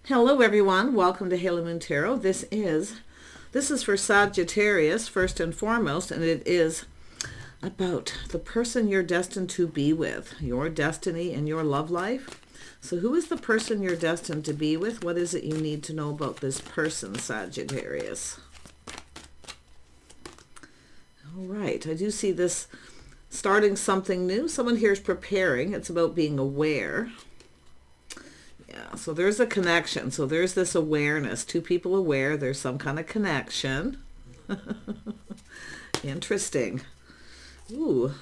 Hello everyone, welcome to Halo Moon Tarot. This is for Sagittarius first and foremost, and it is about the person you're destined to be with, your destiny and your love life. So who is the person you're destined to be with? What is it you need to know about this person, Sagittarius? All right, I do see this starting something new. Someone here is preparing. It's about being aware. Yeah, so there's a connection. So there's this awareness. Two people aware. There's some kind of connection. Interesting. Ooh.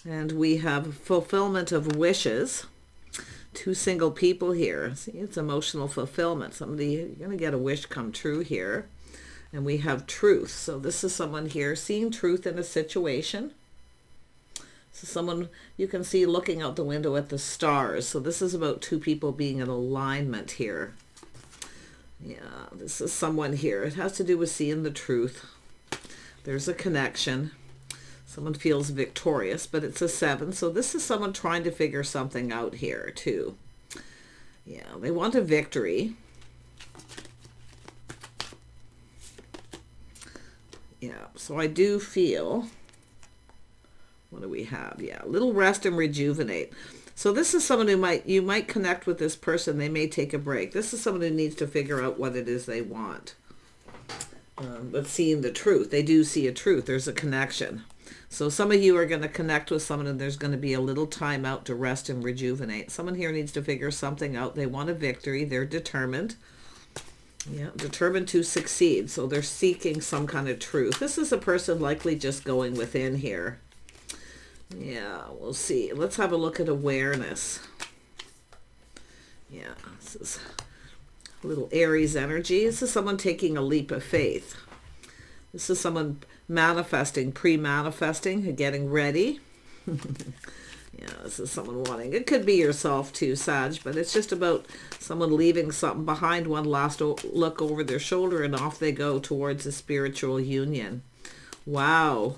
And we have fulfillment of wishes. Two single people here. See, it's emotional fulfillment. Somebody, you're going to get a wish come true here. And we have truth. So this is someone here seeing truth in a situation. So someone you can see looking out the window at the stars. So this is about two people being in alignment here. Yeah, this is someone here. It has to do with seeing the truth. There's a connection. Someone feels victorious, but it's a 7. So this is someone trying to figure something out here too. Yeah, they want a victory. Yeah, so I do feel... What do we have? Yeah, a little rest and rejuvenate. So this is someone who you might connect with this person. They may take a break. This is someone who needs to figure out what it is they want. But seeing the truth. They do see a truth. There's a connection. So some of you are going to connect with someone and there's going to be a little time out to rest and rejuvenate. Someone here needs to figure something out. They want a victory. They're determined. Yeah, determined to succeed. So they're seeking some kind of truth. This is a person likely just going within here. Yeah, we'll see. Let's have a look at awareness. Yeah, this is a little Aries energy. This is someone taking a leap of faith. This is someone manifesting, pre-manifesting, getting ready. Yeah, this is someone wanting. It could be yourself too, Sag, but it's just about someone leaving something behind, one last look over their shoulder, and off they go towards a spiritual union. Wow.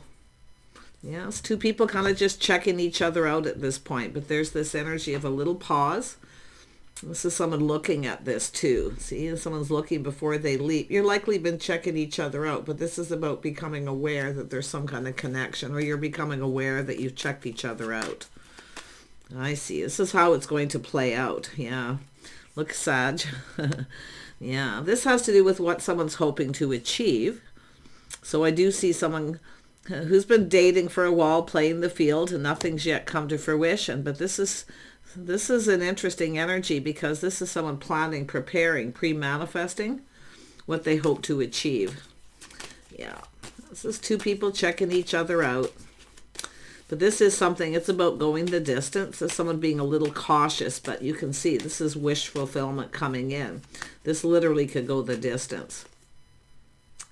Yeah, it's two people kind of just checking each other out at this point, but there's this energy of a little pause. This is someone looking at this too. See, someone's looking before they leap. You're likely been checking each other out, but this is about becoming aware that there's some kind of connection, or you're becoming aware that you've checked each other out. I see. This is how it's going to play out. Yeah. Look, Sag. Yeah, this has to do with what someone's hoping to achieve. So I do see someone who's been dating for a while, playing the field, and nothing's yet come to fruition. But this is an interesting energy because this is someone planning, preparing, pre-manifesting what they hope to achieve. Yeah, this is two people checking each other out. But this is something, it's about going the distance. It's someone being a little cautious, but you can see this is wish fulfillment coming in. This literally could go the distance.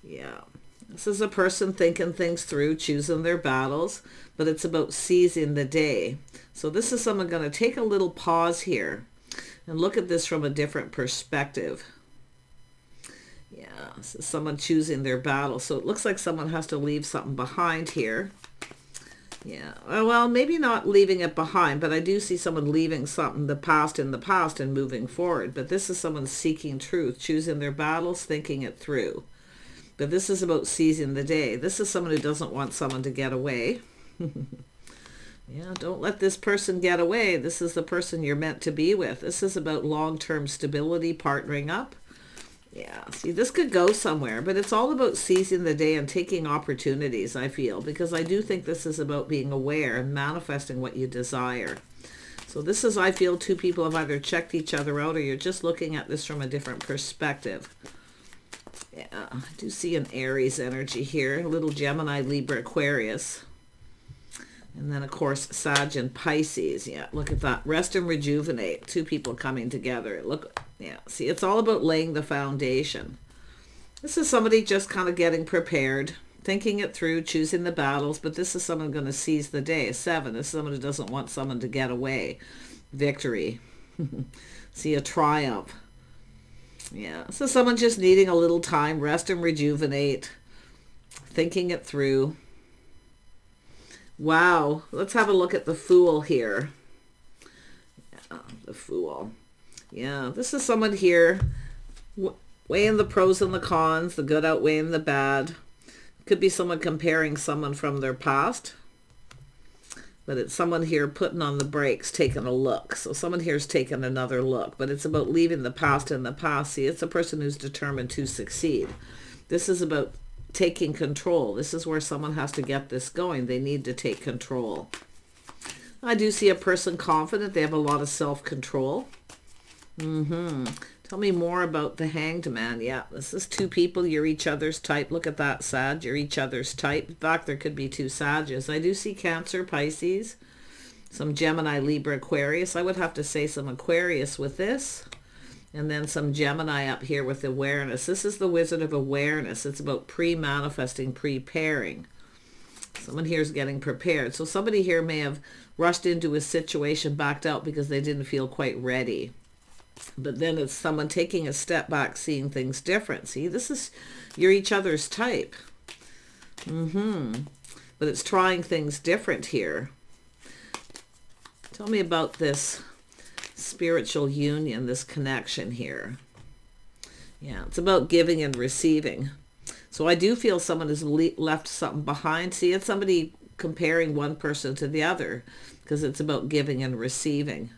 Yeah. This is a person thinking things through, choosing their battles, but it's about seizing the day. So this is someone going to take a little pause here and look at this from a different perspective. Yeah, this is someone choosing their battle. So it looks like someone has to leave something behind here. Yeah, well, maybe not leaving it behind, but I do see someone leaving something, the past in the past, and moving forward. But this is someone seeking truth, choosing their battles, thinking it through. But this is about seizing the day. This is someone who doesn't want someone to get away. Yeah, don't let this person get away. This is the person you're meant to be with. This is about long-term stability, partnering up. Yeah, see, this could go somewhere, but it's all about seizing the day and taking opportunities, I feel, because I do think this is about being aware and manifesting what you desire. So this is, I feel, two people have either checked each other out or you're just looking at this from a different perspective. Yeah, I do see an Aries energy here, a little Gemini, Libra, Aquarius. And then, of course, Sag and Pisces. Yeah, look at that. Rest and rejuvenate. Two people coming together. Look, yeah, see, it's all about laying the foundation. This is somebody just kind of getting prepared, thinking it through, choosing the battles, but this is someone going to seize the day. A 7 is someone who doesn't want someone to get away. Victory. See, a triumph. Yeah, so someone just needing a little time, rest and rejuvenate, thinking it through. Wow, let's have a look at the Fool here. Yeah, the Fool. Yeah, this is someone here weighing the pros and the cons, the good outweighing the bad. Could be someone comparing someone from their past. But it's someone here putting on the brakes, taking a look. So someone here's taking another look. But it's about leaving the past in the past. See, it's a person who's determined to succeed. This is about taking control. This is where someone has to get this going. They need to take control. I do see a person confident. They have a lot of self-control. Tell me more about the Hanged Man. Yeah, this is two people. You're each other's type. Look at that, Sag. You're each other's type. In fact, there could be two Sages. I do see Cancer, Pisces, some Gemini, Libra, Aquarius. I would have to say some Aquarius with this. And then some Gemini up here with awareness. This is the Wizard of Awareness. It's about pre-manifesting, preparing. Someone here is getting prepared. So somebody here may have rushed into a situation, backed out because they didn't feel quite ready. But then it's someone taking a step back, seeing things different. See, this is, you're each other's type. But it's trying things different here. Tell me about this spiritual union, this connection here. Yeah, it's about giving and receiving. So I do feel someone has left something behind. See, it's somebody comparing one person to the other because it's about giving and receiving.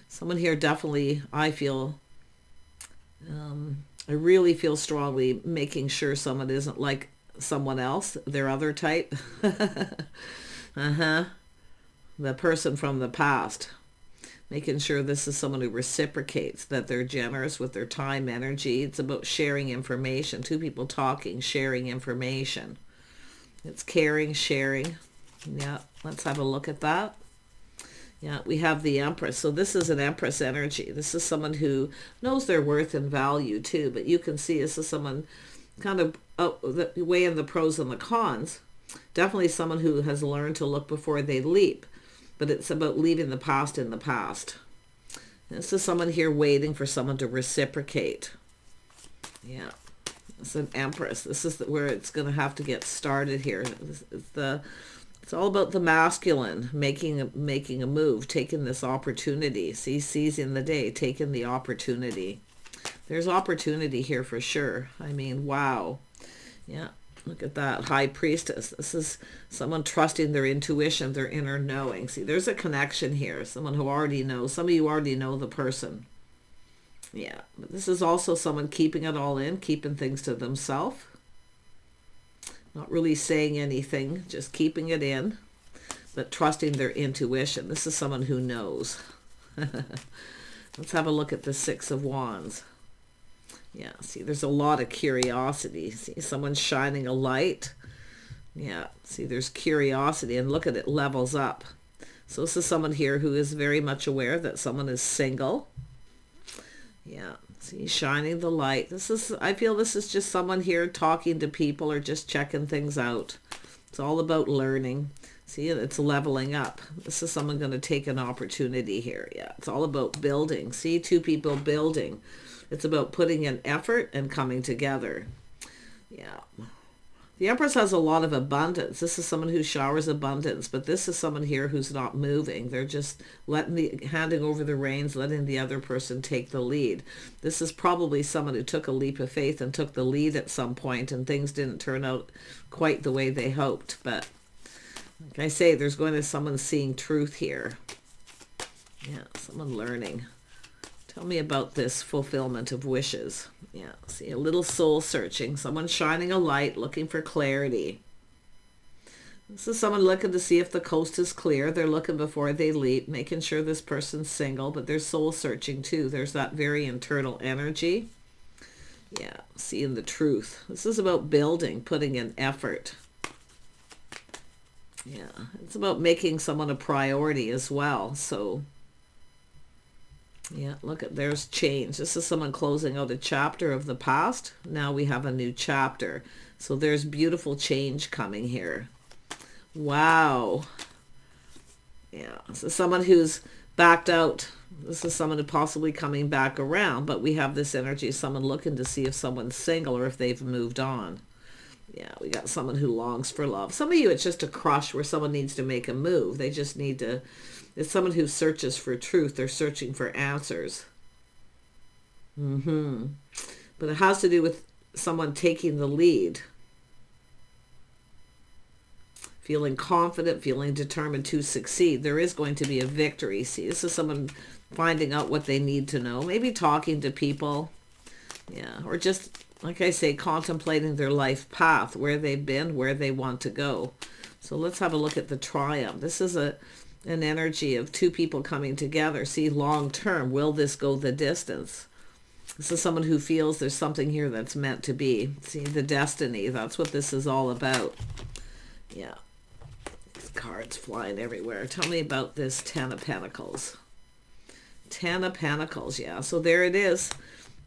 Someone here definitely, I feel, I really feel strongly making sure someone isn't like someone else, their other type. The person from the past. Making sure this is someone who reciprocates, that they're generous with their time, energy. It's about sharing information. Two people talking, sharing information. It's caring, sharing. Yeah, let's have a look at that. Yeah, we have the Empress. So this is an Empress energy. This is someone who knows their worth and value too. But you can see this is someone kind of weighing the pros and the cons. Definitely someone who has learned to look before they leap. But it's about leaving the past in the past. This is someone here waiting for someone to reciprocate. Yeah, it's an Empress. This is where it's going to have to get started here. It's all about the masculine making a move, taking this opportunity. See, seizing the day, taking the opportunity. There's opportunity here for sure. I mean, wow. Yeah, look at that. High Priestess. This is someone trusting their intuition, their inner knowing. See, there's a connection here. Someone who already knows. Some of you already know the person. Yeah, but this is also someone keeping it all in, keeping things to themselves. Not really saying anything, just keeping it in, but trusting their intuition. This is someone who knows. Let's have a look at the Six of Wands. Yeah, see, there's a lot of curiosity. See, someone's shining a light. Yeah, see, there's curiosity, and look at it, levels up. So this is someone here who is very much aware that someone is single. Yeah, see, shining the light. I feel this is just someone here talking to people or just checking things out. It's all about learning. See, it's leveling up. This is someone going to take an opportunity here. Yeah, it's all about building. See, two people building. It's about putting in effort and coming together. Yeah. The Empress has a lot of abundance. This is someone who showers abundance, but this is someone here who's not moving. They're just handing over the reins, letting the other person take the lead. This is probably someone who took a leap of faith and took the lead at some point, and things didn't turn out quite the way they hoped. But like I say, there's going to be someone seeing truth here. Yeah, someone learning. Tell me about this fulfillment of wishes. Yeah, see, a little soul searching. Someone shining a light, looking for clarity. This is someone looking to see if the coast is clear. They're looking before they leap, making sure this person's single, but they're soul searching too. There's that very internal energy. Yeah, seeing the truth. This is about building, putting in effort. Yeah, it's about making someone a priority as well. So yeah, look at, there's change. This is someone closing out a chapter of the past. Now we have a new chapter. So there's beautiful change coming here. Wow. Yeah, so someone who's backed out. This is someone who possibly coming back around, but we have this energy of someone looking to see if someone's single or if they've moved on. Yeah, we got someone who longs for love. Some of you, it's just a crush where someone needs to make a move. They just need to... It's someone who searches for truth. They're searching for answers. But it has to do with someone taking the lead. Feeling confident, feeling determined to succeed. There is going to be a victory. See, this is someone finding out what they need to know. Maybe talking to people. Yeah, or just, like I say, contemplating their life path, where they've been, where they want to go. So let's have a look at the triumph. This is an energy of two people coming together. See, long term, will this go the distance? This is someone who feels there's something here that's meant to be. See, the destiny, that's what this is all about. Yeah. Cards flying everywhere. Tell me about this Ten of Pentacles. Ten of Pentacles, yeah. So there it is.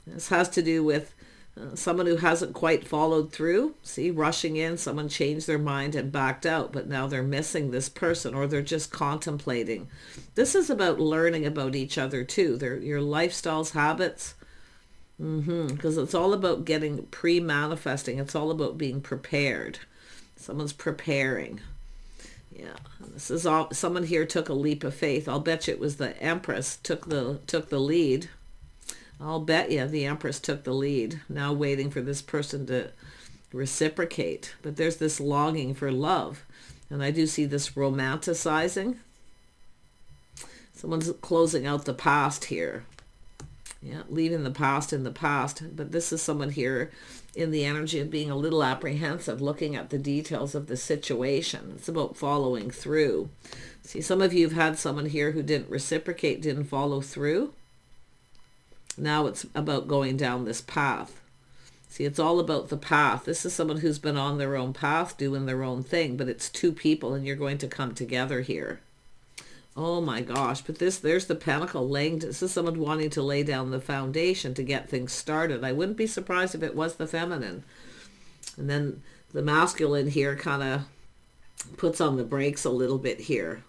This has to do with someone who hasn't quite followed through. See, rushing in, someone changed their mind and backed out, but now they're missing this person, or they're just contemplating. This is about learning about each other too. Your lifestyles, habits, because it's all about getting pre-manifesting. It's all about being prepared. Someone's preparing. Yeah, this is all. Someone here took a leap of faith. I'll bet you it was the Empress took the lead. I'll bet you the Empress took the lead. Now waiting for this person to reciprocate. But there's this longing for love, and I do see this romanticizing. Someone's closing out the past here. Yeah, leaving the past in the past. But this is someone here in the energy of being a little apprehensive, looking at the details of the situation. It's about following through. See, some of you have had someone here who didn't reciprocate, didn't follow through. Now it's about going down this path. See, it's all about the path. This is someone who's been on their own path, doing their own thing, but it's two people, and you're going to come together here. Oh my gosh, but there's the Pentacle laying. This is someone wanting to lay down the foundation to get things started. I wouldn't be surprised if it was the feminine. And then the masculine here kind of puts on the brakes a little bit here.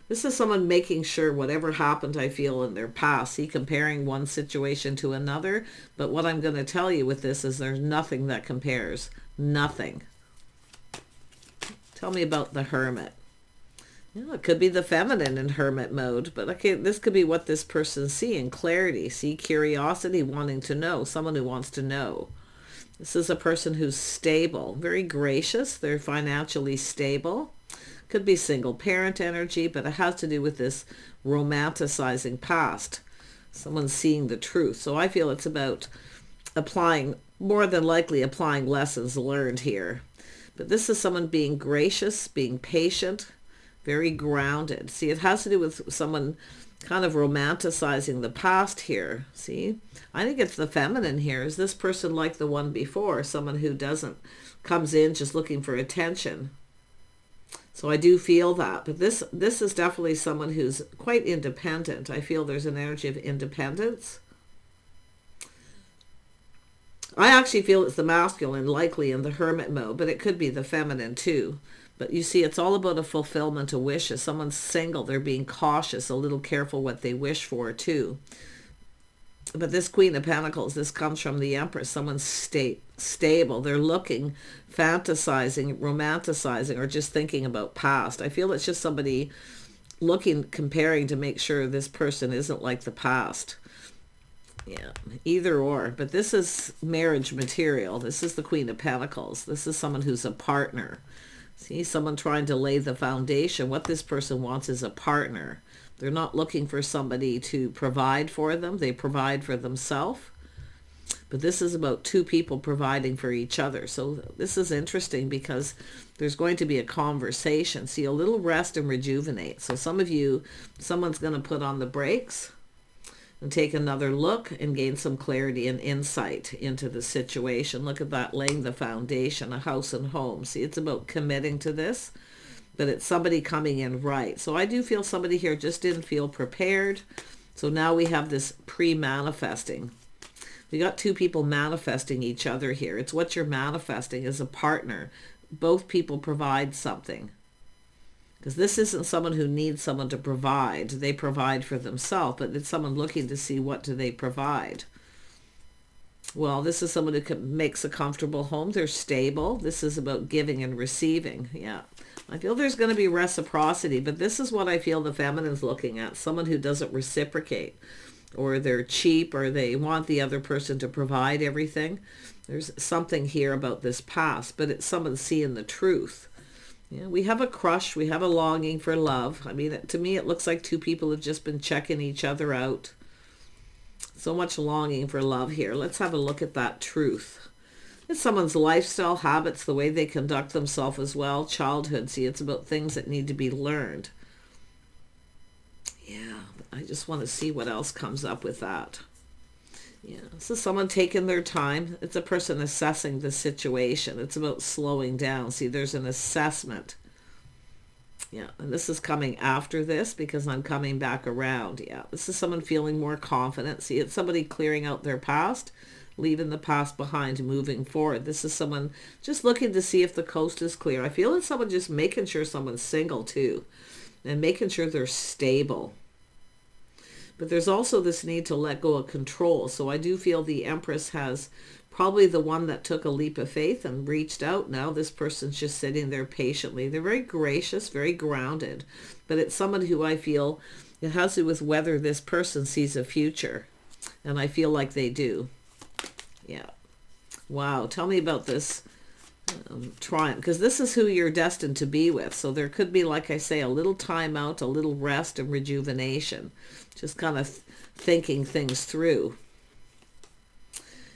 This is someone making sure whatever happened, I feel, in their past. See, comparing one situation to another. But what I'm going to tell you with this is there's nothing that compares. Nothing. Tell me about the Hermit. Yeah, it could be the feminine in hermit mode, but okay, this could be what this person's seeing. Clarity, see, curiosity, wanting to know, someone who wants to know. This is a person who's stable, very gracious. They're financially stable. Could be single parent energy, but it has to do with this romanticizing past. Someone's seeing the truth. So I feel it's about applying, more than likely applying lessons learned here. But this is someone being gracious, being patient, very grounded. See, it has to do with someone kind of romanticizing the past here. See, I think it's the feminine here. Is this person like the one before? Someone who comes in just looking for attention. So I do feel that. But this is definitely someone who's quite independent. I feel there's an energy of independence. I actually feel it's the masculine, likely in the hermit mode, but it could be the feminine too. But you see, it's all about a fulfillment of wishes. Someone's single, they're being cautious, a little careful what they wish for too. But this Queen of Pentacles, this comes from the Empress. Someone's stable. They're looking, fantasizing, romanticizing, or just thinking about past. I feel it's just somebody looking, comparing to make sure this person isn't like the past. Yeah, either or. But this is marriage material. This is the Queen of Pentacles. This is someone who's a partner. See, someone trying to lay the foundation. What this person wants is a partner. They're not looking for somebody to provide for them. They provide for themselves. But this is about two people providing for each other. So this is interesting because there's going to be a conversation. See, a little rest and rejuvenate. So some of you, someone's going to put on the brakes and take another look and gain some clarity and insight into the situation. Look at that, laying the foundation, a house and home. See, it's about committing to this, but it's somebody coming in right. So I do feel somebody here just didn't feel prepared. So now we have this pre-manifesting. We got two people manifesting each other here. It's what you're manifesting as a partner. Both people provide something. Because this isn't someone who needs someone to provide. They provide for themselves, but it's someone looking to see what do they provide. Well, this is someone who makes a comfortable home. They're stable. This is about giving and receiving. Yeah. I feel there's going to be reciprocity, but this is what I feel the feminine's looking at. Someone who doesn't reciprocate. or they're cheap, or they want the other person to provide everything. There's something here about this past, but it's someone seeing the truth. Yeah, we have a crush, we have a longing for love. I mean, to me, it looks like two people have just been checking each other out. So much longing for love here. Let's have a look at that truth. It's someone's lifestyle, habits, the way they conduct themselves as well. Childhood, see, it's about things that need to be learned. Yeah, I just want to see what else comes up with that. Yeah, this is someone taking their time. It's a person assessing the situation. It's about slowing down. See, there's an assessment. Yeah, and this is coming after this because I'm coming back around. Yeah, this is someone feeling more confident. See, it's somebody clearing out their past, leaving the past behind, moving forward. This is someone just looking to see if the coast is clear. I feel it's someone just making sure someone's single too, and making sure they're stable. But there's also this need to let go of control. So I do feel the Empress has probably the one that took a leap of faith and reached out. Now this person's just sitting there patiently. They're very gracious, very grounded. But it's someone who I feel, it has to do with whether this person sees a future. And I feel like they do. Yeah. Wow. Tell me about this triumph, because this is who you're destined to be with. So there could be, like I say, a little time out, a little rest and rejuvenation. Just kind of thinking things through.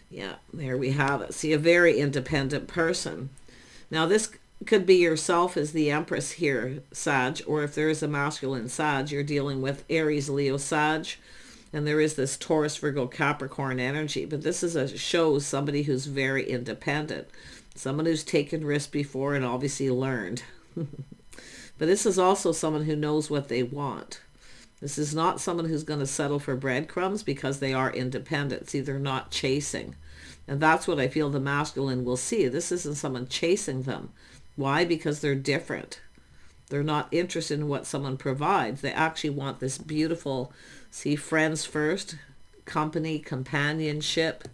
Yeah, there we have it. See, a very independent person. Now this could be yourself as the Empress here, Sag, or if there is a masculine Sag, you're dealing with Aries, Leo, Sag, and there is this Taurus, Virgo, Capricorn energy. But this is shows somebody who's very independent, someone who's taken risks before and obviously learned. But this is also someone who knows what they want. This is not someone who's going to settle for breadcrumbs because they are independent. See, they're not chasing. And that's what I feel the masculine will see. This isn't someone chasing them. Why? Because they're different. They're not interested in what someone provides. They actually want this beautiful, see, friends first, company, companionship.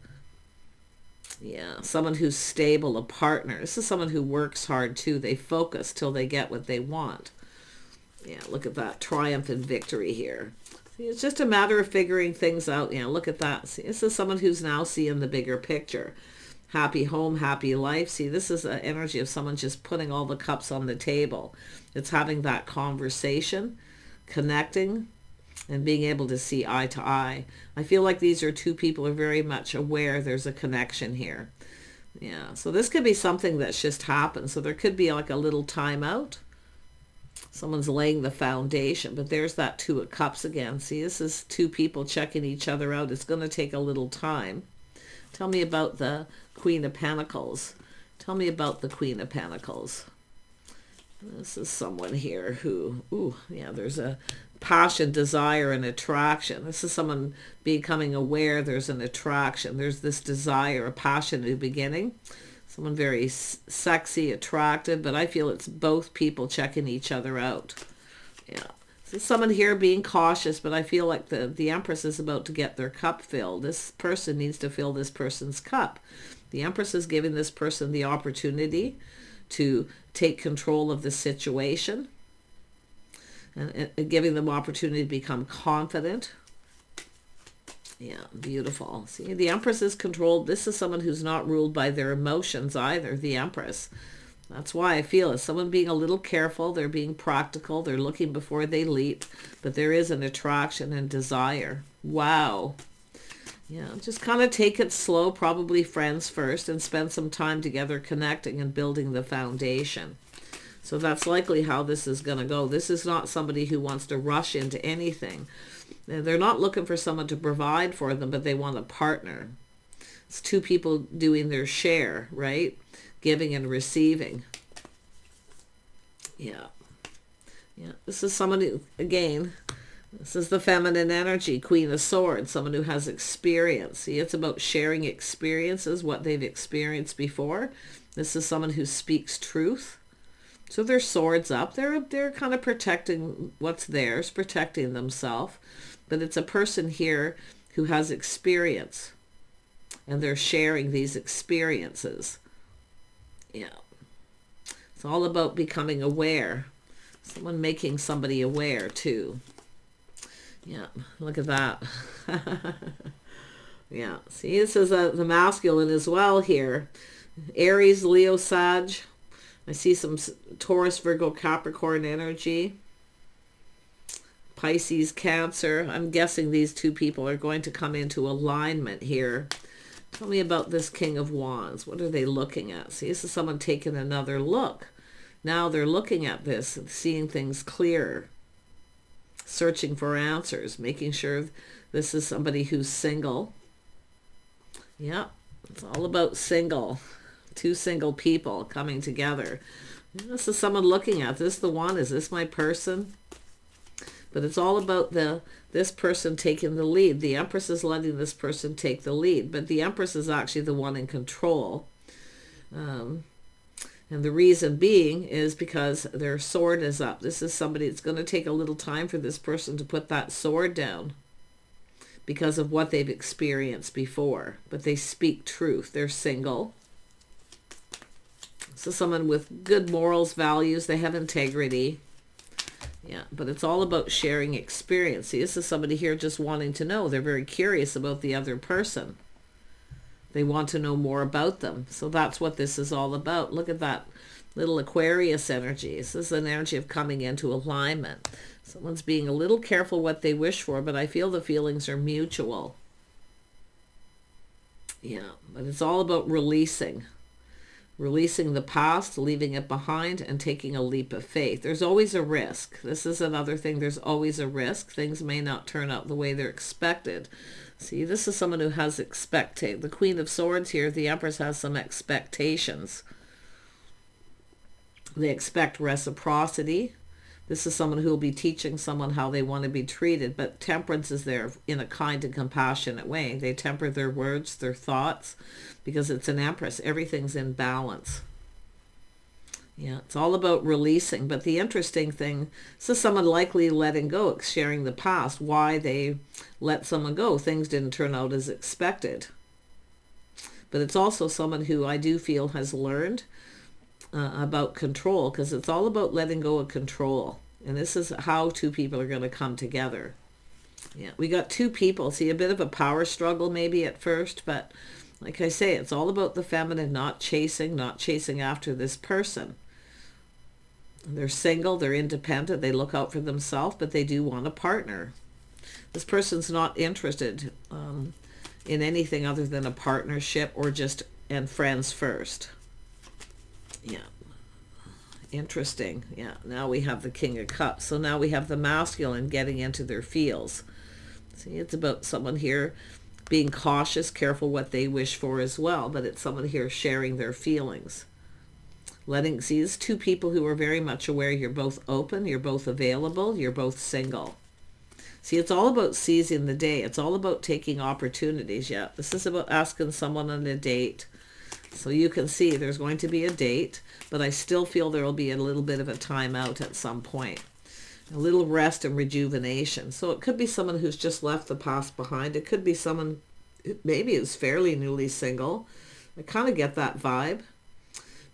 Yeah, someone who's stable, a partner. This is someone who works hard too. They focus till they get what they want. Yeah, look at that triumph and victory here. See, it's just a matter of figuring things out. Yeah, look at that. See, this is someone who's now seeing the bigger picture. Happy home, happy life. See, this is an energy of someone just putting all the cups on the table. It's having that conversation, connecting, and being able to see eye to eye. I feel like these are two people who are very much aware there's a connection here. Yeah, so this could be something that's just happened. So there could be like a little timeout. Someone's laying the foundation, but there's that Two of Cups again. See, this is two people checking each other out. It's going to take a little time. Tell me about the Queen of Pentacles. Tell me about the Queen of Pentacles. This is someone here who, yeah, there's a passion, desire, and attraction. This is someone becoming aware there's an attraction. There's this desire, a passion at the beginning. Someone very sexy, attractive, but I feel it's both people checking each other out. Yeah. So someone here being cautious, but I feel like the Empress is about to get their cup filled. This person needs to fill this person's cup. The Empress is giving this person the opportunity to take control of the situation and giving them opportunity to become confident. Yeah, beautiful. See, the Empress is controlled. This is someone who's not ruled by their emotions either, the Empress. That's why I feel it's someone being a little careful. They're being practical. They're looking before they leap. But there is an attraction and desire. Wow. Yeah, just kind of take it slow, probably friends first, and spend some time together connecting and building the foundation. So that's likely how this is going to go. This is not somebody who wants to rush into anything. They're not looking for someone to provide for them, but they want a partner. It's two people doing their share, right? Giving and receiving. Yeah. Yeah. This is someone who, again, this is the feminine energy, Queen of Swords, someone who has experience. See, it's about sharing experiences, what they've experienced before. This is someone who speaks truth. So they're swords up. They're kind of protecting what's theirs, protecting themselves. But it's a person here who has experience. And they're sharing these experiences. Yeah. It's all about becoming aware. Someone making somebody aware too. Yeah, look at that. Yeah, see, this is the masculine as well here. Aries, Leo, Sag. I see some Taurus, Virgo, Capricorn energy. Pisces, Cancer. I'm guessing these two people are going to come into alignment here. Tell me about this King of Wands. What are they looking at? See, this is someone taking another look. Now they're looking at this and seeing things clearer. Searching for answers. Making sure this is somebody who's single. Yeah, it's all about single. Two single people coming together. This is someone looking at this. The one, is this my person? But it's all about this person taking the lead. The Empress is letting this person take the lead. But the Empress is actually the one in control. And the reason being is because their sword is up. This is somebody, it's going to take a little time for this person to put that sword down because of what they've experienced before. But they speak truth. They're single. So someone with good morals, values, they have integrity. Yeah, but it's all about sharing experience. See, this is somebody here just wanting to know. They're very curious about the other person. They want to know more about them. So that's what this is all about. Look at that little Aquarius energy. This is an energy of coming into alignment. Someone's being a little careful what they wish for, but I feel the feelings are mutual. Yeah, but it's all about releasing. Releasing the past, leaving it behind, and taking a leap of faith. There's always a risk. This is another thing. There's always a risk. Things may not turn out the way they're expected. See, this is someone who has expectation. The Queen of Swords here, the Empress has some expectations. They expect reciprocity. This is someone who will be teaching someone how they want to be treated, but temperance is there in a kind and compassionate way. They temper their words, their thoughts, because it's an Empress. Everything's in balance. Yeah, it's all about releasing. But the interesting thing, this is someone likely letting go, sharing the past, why they let someone go. Things didn't turn out as expected. But it's also someone who I do feel has learned about control, because it's all about letting go of control. And this is how two people are going to come together. Yeah, we got two people. See, a bit of a power struggle maybe at first, but like I say, it's all about the feminine, not chasing after this person. They're single, they're independent, they look out for themselves, but they do want a partner. This person's not interested in anything other than a partnership or just and friends first. Yeah. Interesting. Yeah. Now we have the King of Cups. So now we have the masculine getting into their feels. See, it's about someone here being cautious, careful what they wish for as well. But it's someone here sharing their feelings. See, it's two people who are very much aware you're both open, you're both available, you're both single. See, it's all about seizing the day. It's all about taking opportunities. Yeah. This is about asking someone on a date. So you can see there's going to be a date, but I still feel there will be a little bit of a time out at some point. A little rest and rejuvenation. So it could be someone who's just left the past behind. It could be someone maybe who's fairly newly single. I kind of get that vibe.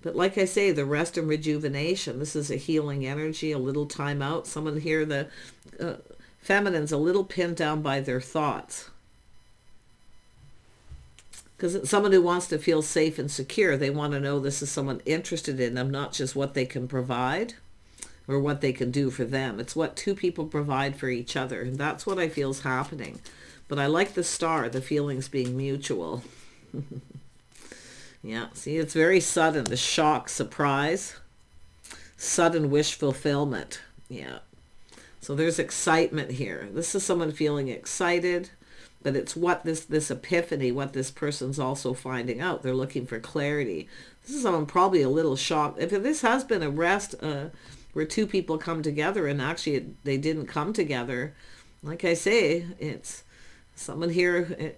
But like I say, the rest and rejuvenation, this is a healing energy, a little time out. Someone here, the feminine's a little pinned down by their thoughts. Because it's someone who wants to feel safe and secure. They want to know this is someone interested in them, not just what they can provide or what they can do for them. It's what two people provide for each other. And that's what I feel is happening. But I like the star, the feelings being mutual. Yeah, see, it's very sudden. The shock, surprise, sudden wish fulfillment. Yeah. So there's excitement here. This is someone feeling excited. But it's what this epiphany, what this person's also finding out. They're looking for clarity. This is someone probably a little shocked. If this has been a rest where two people come together and actually they didn't come together, like I say, it's someone here.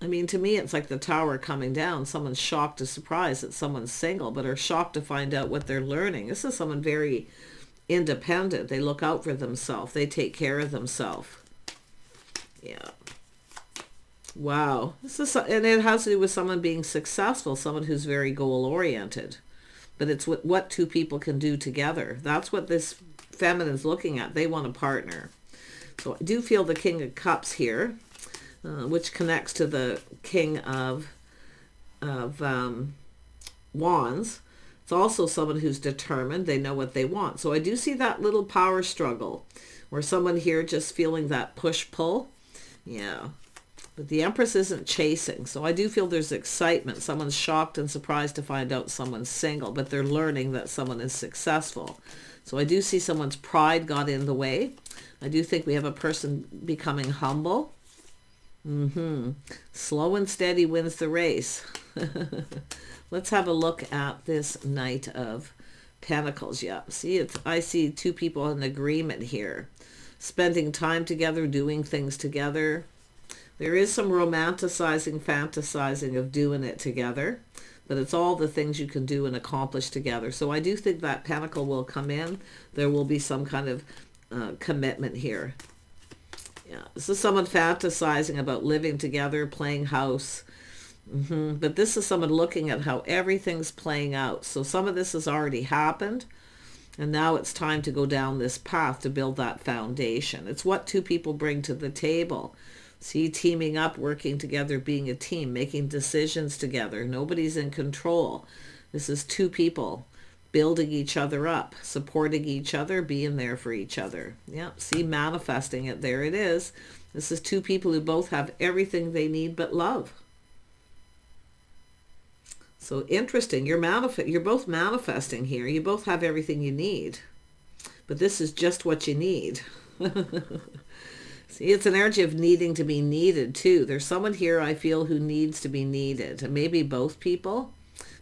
I mean, to me, it's like the tower coming down. Someone's shocked or surprised that someone's single, but are shocked to find out what they're learning. This is someone very independent. They look out for themselves. They take care of themselves. Yeah. Wow. And it has to do with someone being successful, someone who's very goal-oriented. But it's what two people can do together. That's what this feminine's looking at. They want a partner. So I do feel the King of Cups here, which connects to the King of Wands. It's also someone who's determined. They know what they want. So I do see that little power struggle where someone here just feeling that push-pull. Yeah. But the Empress isn't chasing. So I do feel there's excitement. Someone's shocked and surprised to find out someone's single, but they're learning that someone is successful. So I do see someone's pride got in the way. I do think we have a person becoming humble. Slow and steady wins the race. Let's have a look at this Knight of Pentacles. Yeah, see, I see two people in agreement here. Spending time together, doing things together. There is some romanticizing, fantasizing of doing it together, but it's all the things you can do and accomplish together. So I do think that Pentacle will come in. There will be some kind of commitment here. Yeah, this is someone fantasizing about living together, playing house. But this is someone looking at how everything's playing out. So some of this has already happened, and now it's time to go down this path to build that foundation. It's what two people bring to the table. See, teaming up, working together, being a team, making decisions together. Nobody's in control. This is two people building each other up, supporting each other, being there for each other. Yeah, see, manifesting it. There it is. This is two people who both have everything they need but love. So interesting. You're both manifesting here. You both have everything you need. But this is just what you need. See, it's an energy of needing to be needed too. There's someone here I feel who needs to be needed. And maybe both people,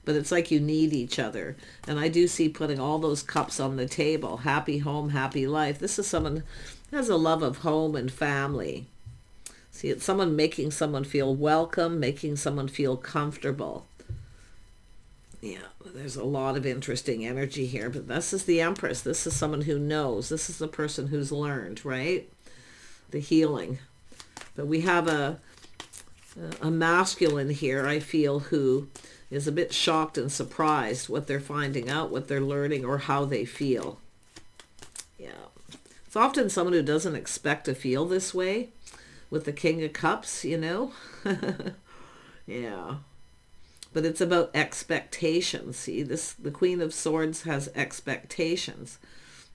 but it's like you need each other. And I do see putting all those cups on the table. Happy home, happy life. This is someone who has a love of home and family. See, it's someone making someone feel welcome, making someone feel comfortable. Yeah, there's a lot of interesting energy here, but this is the Empress. This is someone who knows. This is the person who's learned, right? The healing. But we have a masculine here, I feel, who is a bit shocked and surprised what they're finding out, what they're learning, or how they feel. Yeah. It's often someone who doesn't expect to feel this way with the King of Cups, you know? Yeah. But it's about expectations. See, the Queen of Swords has expectations.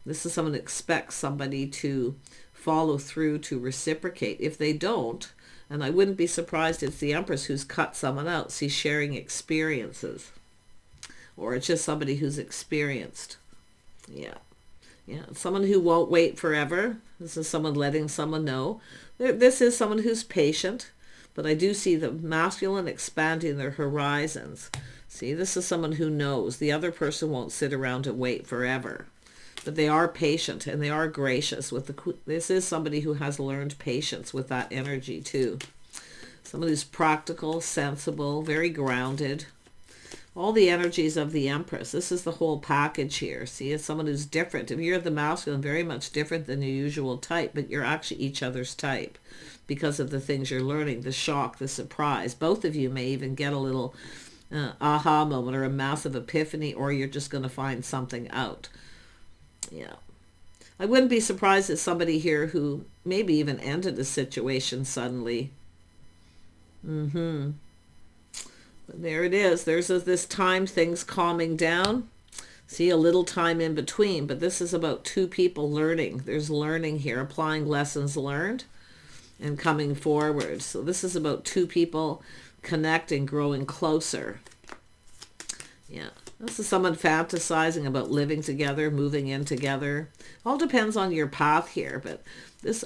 This is someone who expects somebody to follow through, to reciprocate. If they don't, and I wouldn't be surprised it's the Empress who's cut someone out. See, sharing experiences. Or it's just somebody who's experienced. Yeah. Yeah, someone who won't wait forever. This is someone letting someone know. This is someone who's patient. But I do see the masculine expanding their horizons. See, this is someone who knows. The other person won't sit around and wait forever. But they are patient and they are gracious. This is somebody who has learned patience with that energy too. Someone who's practical, sensible, very grounded. All the energies of the Empress. This is the whole package here. See, it's someone who's different. If you're the masculine, very much different than your usual type, but you're actually each other's type because of the things you're learning, the shock, the surprise. Both of you may even get a little aha moment or a massive epiphany, or you're just going to find something out. Yeah. I wouldn't be surprised if somebody here who maybe even ended a situation suddenly. But there it is. There's this time, things calming down. See, a little time in between, but this is about two people learning. There's learning here, applying lessons learned and coming forward. So this is about two people connecting, growing closer. Yeah. This is someone fantasizing about living together, moving in together. All depends on your path here, but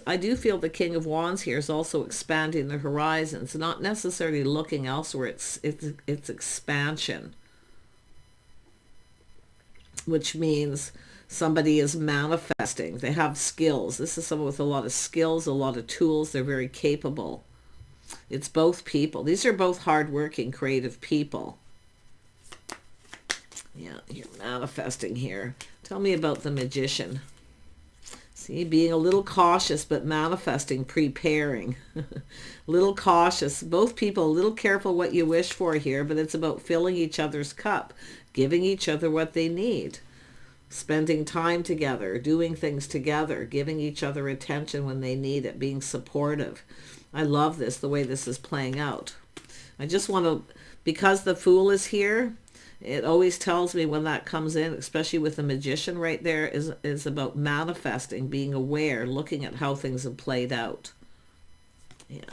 I do feel the King of Wands here is also expanding the horizons, not necessarily looking elsewhere. It's expansion, which means somebody is manifesting. They have skills. This is someone with a lot of skills, a lot of tools. They're very capable. It's both people. These are both hardworking, creative people. Yeah, you're manifesting here. Tell me about the Magician. See, being a little cautious, but manifesting, preparing. A little cautious. Both people, a little careful what you wish for here, but it's about filling each other's cup, giving each other what they need. spending time together, doing things together, giving each other attention when they need it, being supportive. I love this, the way this is playing out. I just want to, because the Fool is here, it always tells me when that comes in, especially with the Magician right there, is about manifesting, being aware, looking at how things have played out. Yeah.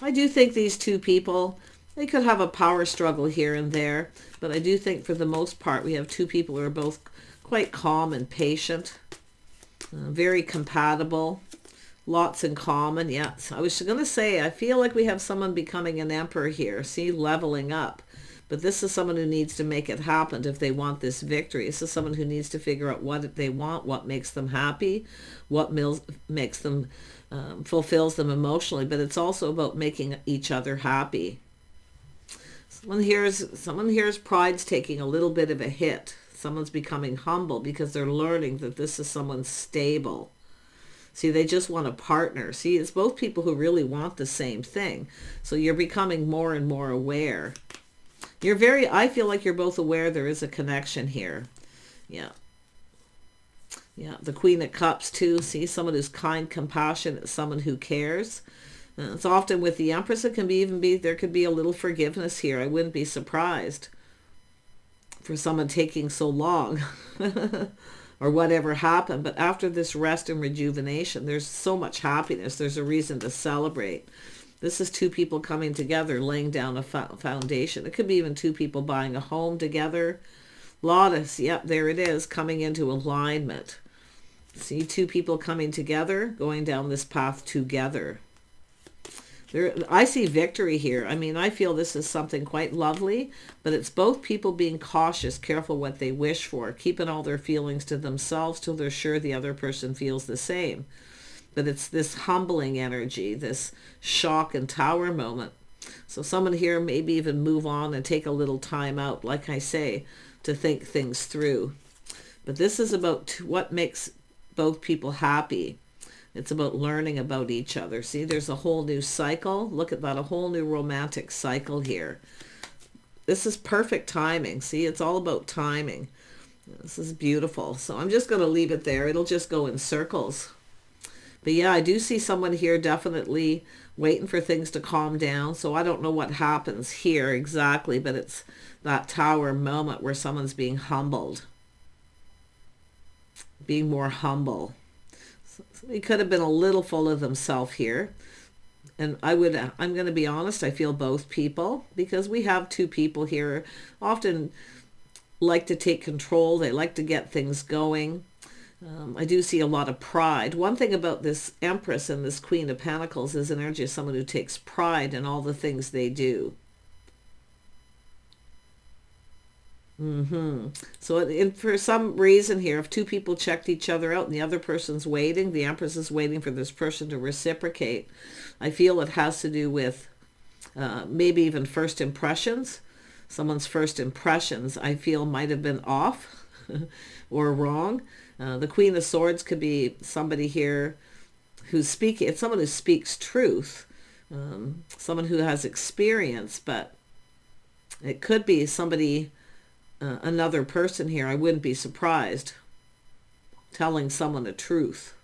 I do think these two people, they could have a power struggle here and there, but I do think for the most part we have two people who are both quite calm and patient, very compatible, lots in common. Yes, I was going to say, I feel like we have someone becoming an emperor here. See, leveling up. But this is someone who needs to make it happen if they want this victory. This is someone who needs to figure out what they want, what makes them happy, what makes them, fulfills them emotionally. But it's also about making each other happy. Someone here's pride's taking a little bit of a hit. Someone's becoming humble because they're learning that this is someone stable. See, they just want a partner. See, it's both people who really want the same thing. So you're becoming more and more aware. I feel like you're both aware there is a connection here. Yeah. Yeah, the Queen of Cups too. See, someone who's kind, compassionate, someone who cares. It's often with the Empress, it can there could be a little forgiveness here. I wouldn't be surprised for someone taking so long or whatever happened. But after this rest and rejuvenation, there's so much happiness. There's a reason to celebrate. This is two people coming together, laying down a foundation. It could be even two people buying a home together. Lotus, yep, there it is, coming into alignment. See, two people coming together, going down this path together. I see victory here. I mean, I feel this is something quite lovely, but it's both people being cautious, careful what they wish for, keeping all their feelings to themselves till they're sure the other person feels the same. But it's this humbling energy, this shock and tower moment. So someone here maybe even move on and take a little time out, like I say, to think things through. But this is about what makes both people happy. It's about learning about each other. See, there's a whole new cycle. Look at that, a whole new romantic cycle here. This is perfect timing. See, it's all about timing. This is beautiful. So I'm just going to leave it there. It'll just go in circles. But yeah, I do see someone here definitely waiting for things to calm down. So I don't know what happens here exactly, but it's that tower moment where someone's being humbled. Being more humble. He could have been a little full of themselves here. And I'm going to be honest, I feel both people, because we have two people here often like to take control. They like to get things going. I do see a lot of pride. One thing about this Empress and this Queen of Pentacles is an energy of someone who takes pride in all the things they do. So for some reason here, if two people checked each other out and the other person's waiting, the Empress is waiting for this person to reciprocate. I feel it has to do with maybe even first impressions. Someone's first impressions, I feel, might have been off or wrong. The Queen of Swords could be somebody here who's speaking. It's someone who speaks truth, someone who has experience, but it could be somebody, another person here. I wouldn't be surprised telling someone the truth.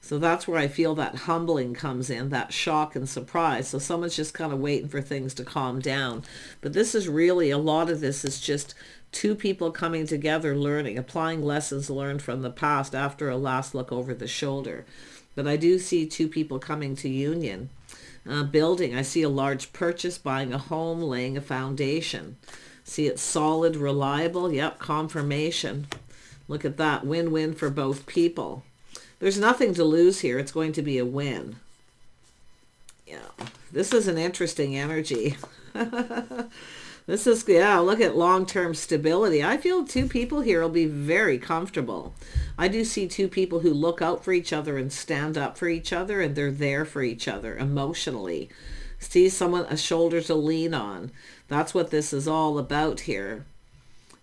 So that's where I feel that humbling comes in, that shock and surprise. So someone's just kind of waiting for things to calm down. But this is really, a lot of this is just two people coming together, learning, applying lessons learned from the past after a last look over the shoulder. But I do see two people coming to union, building. I see a large purchase, buying a home, laying a foundation. See, it's solid, reliable. Yep, confirmation. Look at that, win-win for both people. There's nothing to lose here. It's going to be a win. Yeah, this is an interesting energy. This is, yeah, look at long-term stability. I feel two people here will be very comfortable. I do see two people who look out for each other and stand up for each other, and they're there for each other emotionally. See someone, a shoulder to lean on. That's what this is all about here.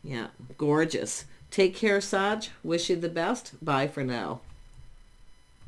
Yeah, gorgeous. Take care, Sag. Wish you the best. Bye for now.